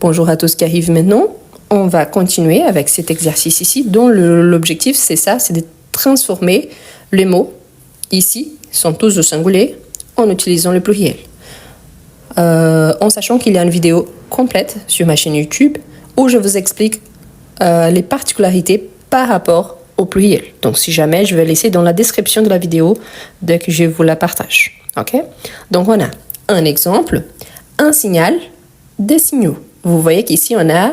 Bonjour à tous qui arrivent maintenant. On va continuer avec cet exercice ici, dont l'objectif, c'est ça, c'est de transformer les mots, ici, sont tous au singulier, en utilisant le pluriel. En sachant qu'il y a une vidéo complète sur ma chaîne YouTube où je vous explique les particularités par rapport au pluriel. Donc, si jamais, je vais laisser dans la description de la vidéo dès que je vous la partage. OK? Donc, on a un exemple, un signal, des signaux. Vous voyez qu'ici, on a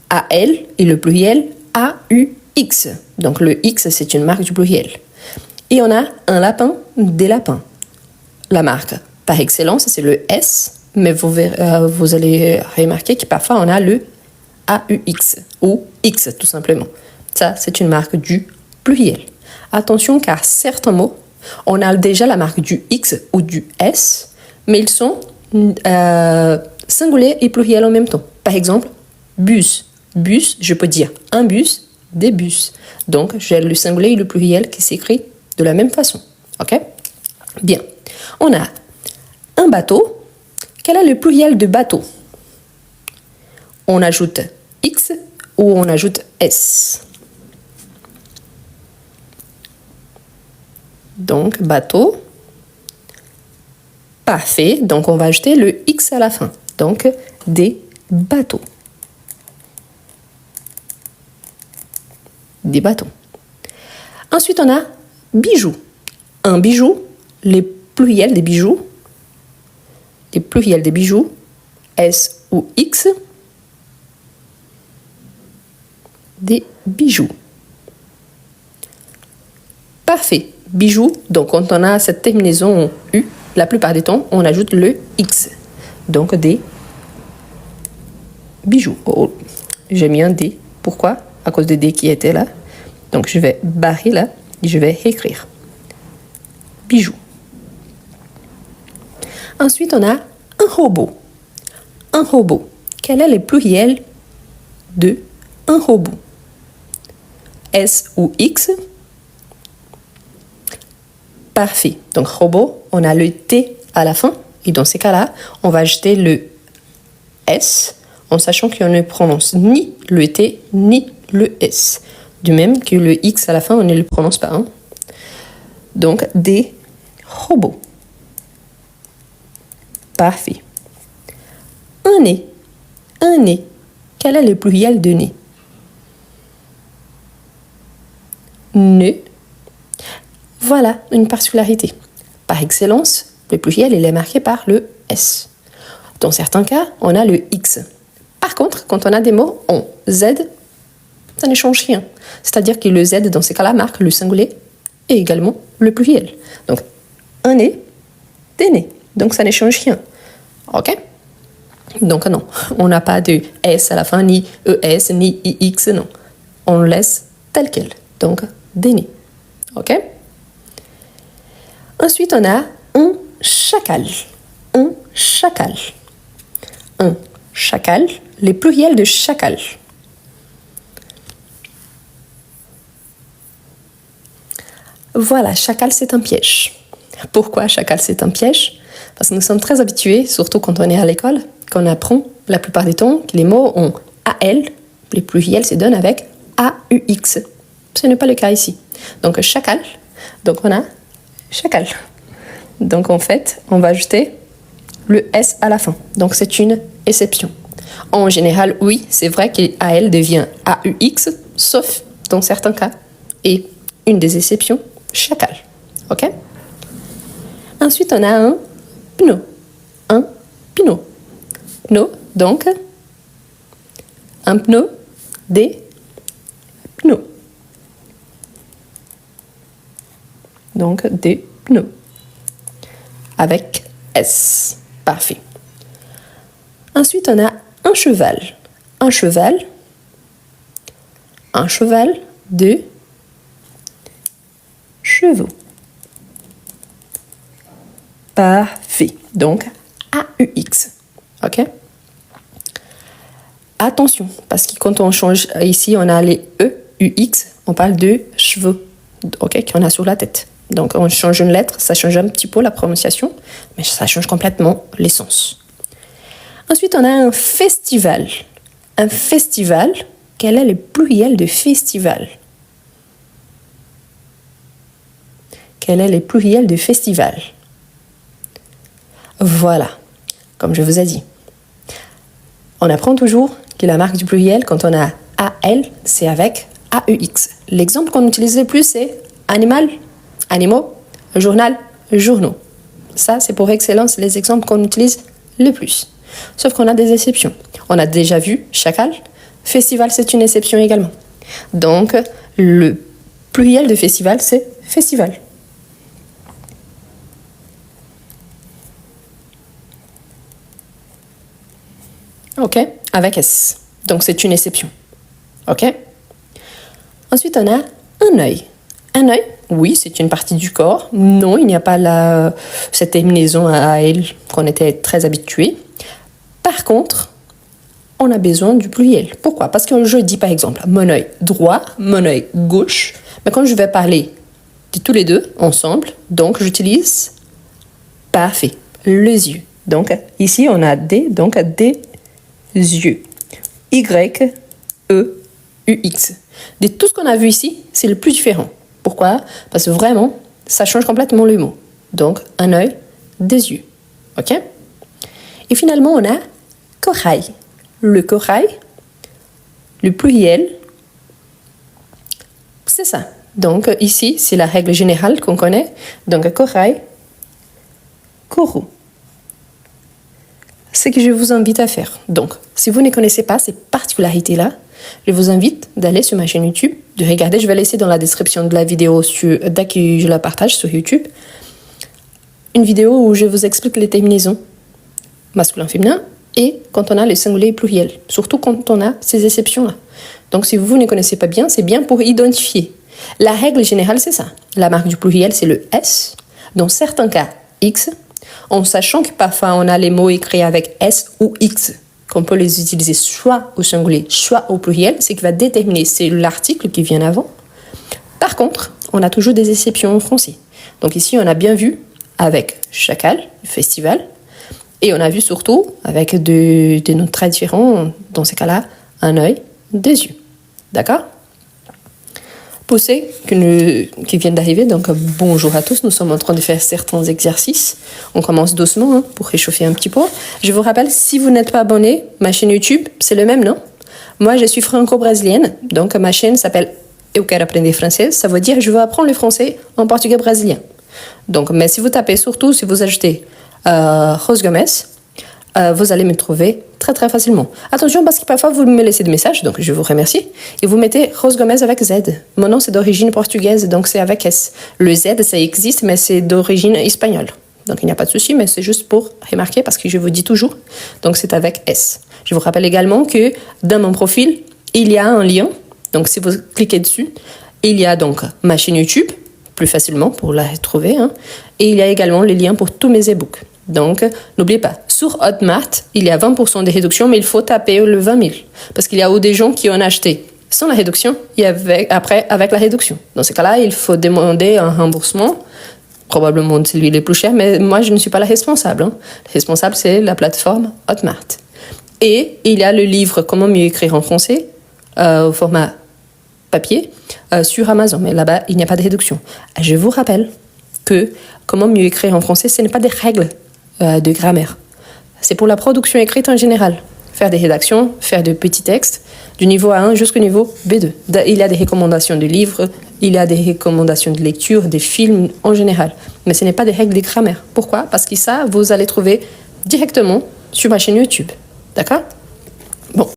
AL et le pluriel AUX. Donc, le X, c'est une marque du pluriel. Et on a un lapin, des lapins. La marque par excellence, c'est le S, mais vous allez remarquer que parfois, on a le AUX ou X, tout simplement. Ça, c'est une marque du pluriel. Attention, car certains mots, on a déjà la marque du X ou du S, mais ils sont singuliers et pluriels en même temps. Par exemple, bus. Bus, je peux dire un bus, des bus. Donc, j'ai le singulier et le pluriel qui s'écrit de la même façon. OK? Bien. On a un bateau. Quel est le pluriel de bateau? On ajoute X ou on ajoute S. Donc, bateau. Parfait. Donc, on va ajouter le X à la fin. Donc, des bateaux. Des bateaux. Ensuite, on a bijoux. Un bijou, les pluriels des bijoux. Les pluriels des bijoux, S ou X. Des bijoux. Parfait. Bijoux, donc quand on a cette terminaison U, la plupart du temps, on ajoute le X. Donc des bijoux. Oh, j'ai mis un D. Pourquoi? À cause de D qui était là. Donc je vais barrer là et je vais écrire. Bijoux. Ensuite, on a un robot. Un robot. Quel est le pluriel de un robot? S ou X? Parfait. Donc, robot, on a le T à la fin. Et dans ces cas-là, on va ajouter le S en sachant qu'on ne prononce ni le T ni le S. De même que le X à la fin, on ne le prononce pas. Hein? Donc, des robots. Parfait. Un nez. Un nez. Quel est le pluriel de nez? Ne. Voilà une particularité. Par excellence, le pluriel il est marqué par le S. Dans certains cas, on a le X. Par contre, quand on a des mots en Z, ça ne change rien. C'est-à-dire que le Z, dans ces cas-là, marque le singulier et également le pluriel. Donc, un nez, des nez. Donc, ça ne change rien. OK? Donc, non, on n'a pas de S à la fin, ni ES, ni IX, non. On le laisse tel quel. Donc, des nez. OK? Ensuite, on a un chacal. Un chacal. Un chacal, les pluriels de chacal. Voilà, chacal, c'est un piège. Pourquoi chacal, c'est un piège? Parce que nous sommes très habitués, surtout quand on est à l'école, qu'on apprend la plupart du temps que les mots ont AL, les pluriels se donnent avec AUX. Ce n'est pas le cas ici. Donc, chacal, donc on a chacal. Donc, en fait, on va ajouter le S à la fin. Donc, c'est une exception. En général, oui, c'est vrai que AL devient AUX, sauf dans certains cas. Et une des exceptions, chacal. OK? Ensuite, on a un pneu. Un pneu. Pneu, donc, un pneu, des pneus. Donc, des pneus. Avec S. Parfait. Ensuite, on a un cheval. Un cheval. Un cheval de chevaux. Parfait. Donc, AUX. OK? Attention, parce que quand on change ici, on a les EUX, on parle de cheveux, OK, qu'on a sur la tête. Donc, on change une lettre, ça change un petit peu la prononciation, mais ça change complètement l'essence. Ensuite, on a un festival. Un festival, quel est le pluriel de festival? Quel est le pluriel de festival? Voilà, comme je vous ai dit. On apprend toujours que la marque du pluriel, quand on a AL, c'est avec AEX. L'exemple qu'on utilise le plus, c'est animal, animaux, journal, journaux. Ça, c'est pour excellence les exemples qu'on utilise le plus. Sauf qu'on a des exceptions. On a déjà vu chacal. Festival, c'est une exception également. Donc, le pluriel de festival, c'est festival. OK? Avec S. Donc, c'est une exception. OK? Ensuite, on a un œil. Un œil, oui, c'est une partie du corps. Non, il n'y a pas cette terminaison à elle qu'on était très habitué. Par contre, on a besoin du pluriel. Pourquoi? Parce que je dis par exemple mon œil droit, mon œil gauche. Mais quand je vais parler de tous les deux ensemble, donc j'utilise parfait, les yeux. Donc ici, on a des yeux. Y, E, UX. De tout ce qu'on a vu ici, c'est le plus différent. Pourquoi? Parce que vraiment, ça change complètement le mot. Donc, un œil, des yeux. OK? Et finalement, on a corail. Le corail, le pluriel, c'est ça. Donc, ici, c'est la règle générale qu'on connaît. Donc, corail, coraux. Ce que je vous invite à faire. Donc, si vous ne connaissez pas ces particularités-là, je vous invite d'aller sur ma chaîne YouTube, de regarder. Je vais laisser dans la description de la vidéo, dès que je la partage sur YouTube, une vidéo où je vous explique les terminaisons masculin, féminin, et quand on a les singuliers et pluriels, surtout quand on a ces exceptions-là. Donc, si vous ne connaissez pas bien, c'est bien pour identifier. La règle générale, c'est ça. La marque du pluriel, c'est le S. Dans certains cas, X, en sachant que parfois on a les mots écrits avec S ou X, qu'on peut les utiliser soit au singulier, soit au pluriel, c'est qui va déterminer, c'est l'article qui vient avant. Par contre, on a toujours des exceptions en français. Donc ici, on a bien vu avec chacal, festival, et on a vu surtout avec des noms très différents, dans ces cas-là, un œil, des yeux. D'accord? Pour ceux qui viennent d'arriver, donc bonjour à tous, nous sommes en train de faire certains exercices. On commence doucement pour réchauffer un petit peu. Je vous rappelle, si vous n'êtes pas abonné, ma chaîne YouTube, c'est le même nom. Moi, je suis franco-brésilienne, donc ma chaîne s'appelle Eu quero aprender français. Ça veut dire je veux apprendre le français en portugais brésilien. Donc, mais si vous tapez, surtout si vous ajoutez Rose Gomes, vous allez me trouver très très facilement. Attention parce que parfois vous me laissez des messages, donc je vous remercie, et vous mettez Rose Gomes avec Z. Mon nom c'est d'origine portugaise, donc c'est avec S. Le Z ça existe, mais c'est d'origine espagnole. Donc il n'y a pas de souci, mais c'est juste pour remarquer parce que je vous dis toujours. Donc c'est avec S. Je vous rappelle également que dans mon profil, il y a un lien. Donc si vous cliquez dessus, il y a donc ma chaîne YouTube, plus facilement pour la retrouver, et il y a également les liens pour tous mes e-books. Donc, n'oubliez pas, sur Hotmart, il y a 20% de réduction, mais il faut taper le 20 000. Parce qu'il y a des gens qui ont acheté sans la réduction et après avec la réduction. Dans ce cas-là, il faut demander un remboursement. Probablement celui le plus cher, mais moi, je ne suis pas la responsable. La responsable, c'est la plateforme Hotmart. Et il y a le livre Comment mieux écrire en français au format papier sur Amazon. Mais là-bas, il n'y a pas de réduction. Je vous rappelle que Comment mieux écrire en français, ce n'est pas des règles de grammaire. C'est pour la production écrite en général. Faire des rédactions, faire de petits textes, du niveau A1 jusqu'au niveau B2. Il y a des recommandations de livres, il y a des recommandations de lecture, des films en général. Mais ce n'est pas des règles de grammaire. Pourquoi? Parce que ça, vous allez trouver directement sur ma chaîne YouTube. D'accord? Bon.